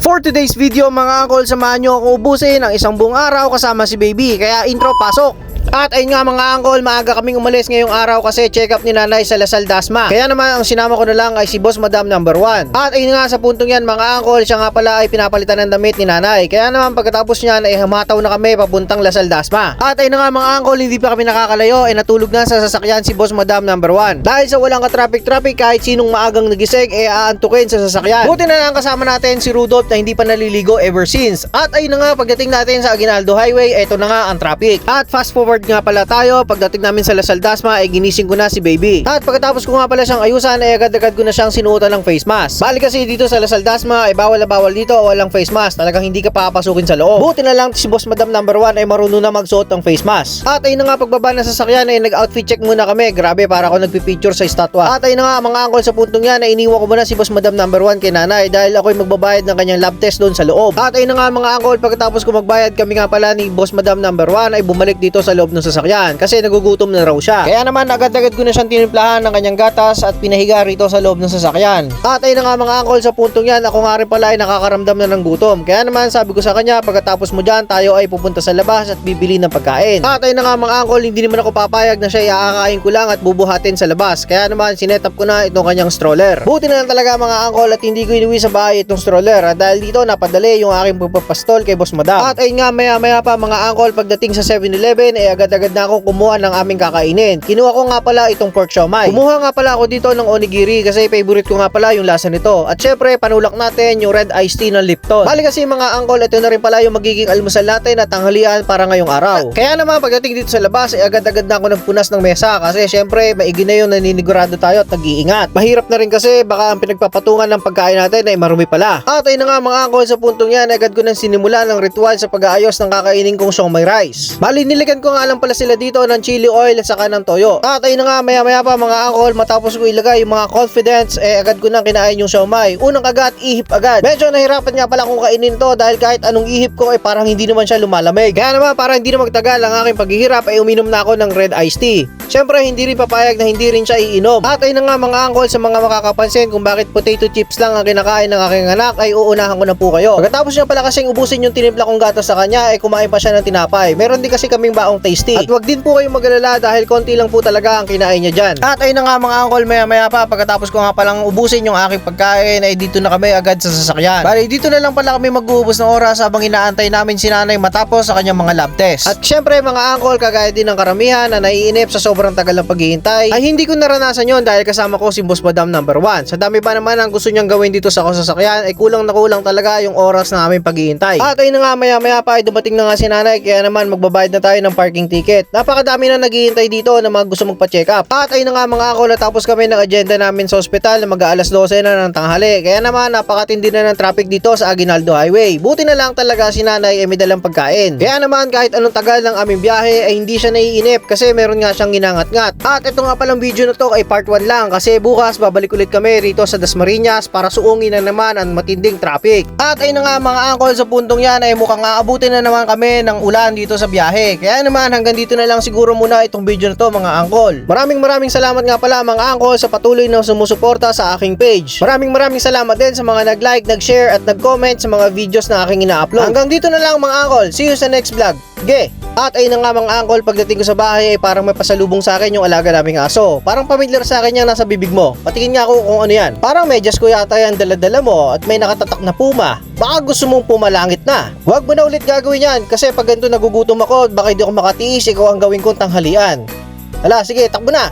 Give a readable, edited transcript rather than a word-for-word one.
For today's video mga uncle, samahan nyo ako ubusin ang isang buong araw kasama si baby. Kaya intro, pasok! At ayun nga mga uncle, maaga kaming umalis ngayong araw kasi check up ni nanay sa Lasal Dasma. Kaya naman ang sinama ko na lang ay si Boss Madam number 1. At ayun nga sa puntong yan mga uncle, siya nga pala ay pinapalitan ng damit ni nanay. Kaya naman pagkatapos niyan ay humataw na kami papuntang Lasal Dasma. At ayun nga mga uncle, hindi pa kami nakakalayo ay natulog na sa sasakyan si Boss Madam number 1. Dahil sa walang ka-traffic kahit sinong maagang nagising ay aantukin sa sasakyan. Buti na lang kasama natin si Rudolph na hindi pa naliligo ever since. At ayun na nga pagdating natin sa Aguinaldo Highway, eto na nga ang traffic. At fast forward nga pala tayo, pagdating namin sa Lasal Dasma ay ginising ko na si baby. At pagkatapos ko nga pala siyang ayusan ay agad-agad ko na siyang sinuotan ng face mask. Bali kasi dito sa Lasal Dasma ay bawal na bawal dito o walang face mask. Talagang hindi ka papasukin sa loob. Buti na lang si Boss Madam number 1 ay marunong na magsuot ng face mask. At ayun na nga pagbaba ng sasakyan ay nag-outfit check muna kami. Grabe, para ako nagpipicture sa estatwa. At ayun na nga mga uncle, sa puntong yan ay iniwan ko muna si Boss Madam number 1 kay nanay dahil ako'y magbabayad ng kanyang lab test doon sa loob. At ayun na nga mga uncle, pagkatapos ko magbayad kami nga pala ni Boss Madam number 1 ay bumalik dito sa loob ng sasakyan kasi nagugutom na raw siya. Kaya naman agad-agad ko na siyang tinimplahan ng kanyang gatas at pinahiga rito sa loob ng sasakyan. At ayun na nga mga uncle, sa puntong yan ako nga rin pala ay nakakaramdam na ng gutom. Kaya naman sabi ko sa kanya, pagkatapos mo dyan tayo ay pupunta sa labas at bibili ng pagkain. At ayun na nga mga uncle, hindi naman ako papayag na siya iakakain ko lang at bubuhatin sa labas. Kaya naman sinetap ko na itong kanyang stroller. Buti na lang talaga mga uncle at hindi ko inuwi sa bahay itong stroller at dahil dito napadali yung aking pagpapastol kay Boss Madam. At ayun nga maya pa mga uncle, pagdating sa 7-Eleven ay agad-agad na akong kumuha ng aming kakainin. Kinuha ko nga pala itong pork siomai. Kumuha nga pala ako dito ng onigiri kasi favorite ko nga pala yung lasa nito. At syempre panulak natin yung red iced tea ng Lipton. Bali kasi mga uncle, ito na rin pala yung magiging almusal natin at tanghalian para ngayong araw. Kaya naman pagdating dito sa labas ay agad-agad na ako nagpunas ng mesa kasi syempre maigi na yung naninigurado tayo at nag-iingat. Mahirap na rin kasi baka ang pinagpapatungan ng pagkain natin ay marumi pala. At ayun na nga mga uncle, sa puntong yan agad ko nang sinimula ng ritual sa pag-aayos ng kakainin kong siomai rice. Bali niligan ko nga lang pala sila dito ng chili oil at saka ng toyo. At ayun na nga maya pa mga uncle, matapos ko ilagay yung mga confidence agad ko nang kinain yung siomai. Unang kagat, ihip agad. Medyo nahirapan nga pala kung kainin to dahil kahit anong ihip ko ay parang hindi naman siya lumalamig. Kaya naman para hindi na magtagal ang aking paghihirap ay uminom na ako ng red iced tea. Syempre hindi rin papayag na hindi rin siya iinom. At ayun na nga mga uncle, sa mga makakapansin kung bakit potato chips lang ang kinakain ng aking anak ay uunahan ko na po kayo. Pagkatapos niya pala kasing ubusin yung tinimpla kong gatas sa kanya ay kumain pa siya ng tinapay. Meron din kasi kaming baong tasty. At wag din po kayong mag-alala dahil konti lang po talaga ang kinain niya dyan. At ayun na nga mga uncle, maya pa pagkatapos ko nga palang ubusin yung aking pagkain ay dito na kami agad sa sasakyan. Bali dito na lang pala kami mag-uubos ng oras habang inaantay namin si nanay matapos sa kanyang mga lab test. At syempre mga uncle, kagaya din ng karamihan na naiinip sa sobrang tagal ng paghihintay ay hindi ko naranasan yon dahil kasama ko si Boss Madam number 1. Sa dami pa naman ang gusto niyang gawin dito sa sasakyan ay kulang na kulang talaga yung oras na aming paghihintay. At ayun na nga maya pa ay dumating na nga si nanay kaya naman magbabayad na tayo ng parking ticket. Napakadami na naghihintay dito na mga gusto magpa-check up. At ayun na nga mga uncle, natapos kami ng agenda namin sa ospital na mag-aalas 12 na ng tanghali. Kaya naman napakatindi na ng traffic dito sa Aguinaldo Highway. Buti na lang talaga si nanay ay may dalang pagkain. Kaya naman kahit anong tagal ng aming biyahe ay hindi siya naiinip kasi meron nga siyang ginangat-ngat. At ito nga palang video na to ay part 1 lang kasi bukas babalik ulit kami rito sa Dasmariñas para suungin na naman ang matinding traffic. At ayun na nga mga uncle, sa puntong yan ay mukhang aabutin na naman kami ng ulan dito sa biyahe. Kaya naman hanggang dito na lang siguro muna itong video na to mga uncle. Maraming salamat nga pala mga uncle sa patuloy na sumusuporta sa aking page. Maraming salamat din sa mga nag-like, nag-share at nag-comment sa mga videos na aking ina-upload. Hanggang dito na lang mga uncle. See you sa next vlog. At ayun na nga mga uncle, pagdating ko sa bahay ay parang may pasalubong sa akin yung alaga naming aso. Parang familiar sa akin yan nasa bibig mo. Patingin nga ako kung ano yan. Parang medyas ko yata yan dala-dala mo at may nakatatak na puma. Baka gusto mong pumalangit na. Huwag mo na ulit gagawin yan kasi pag ganito nagugutom ako baka hindi ako makatiis, ikaw ang gawin kong tanghalian. Hala, sige, takbo na.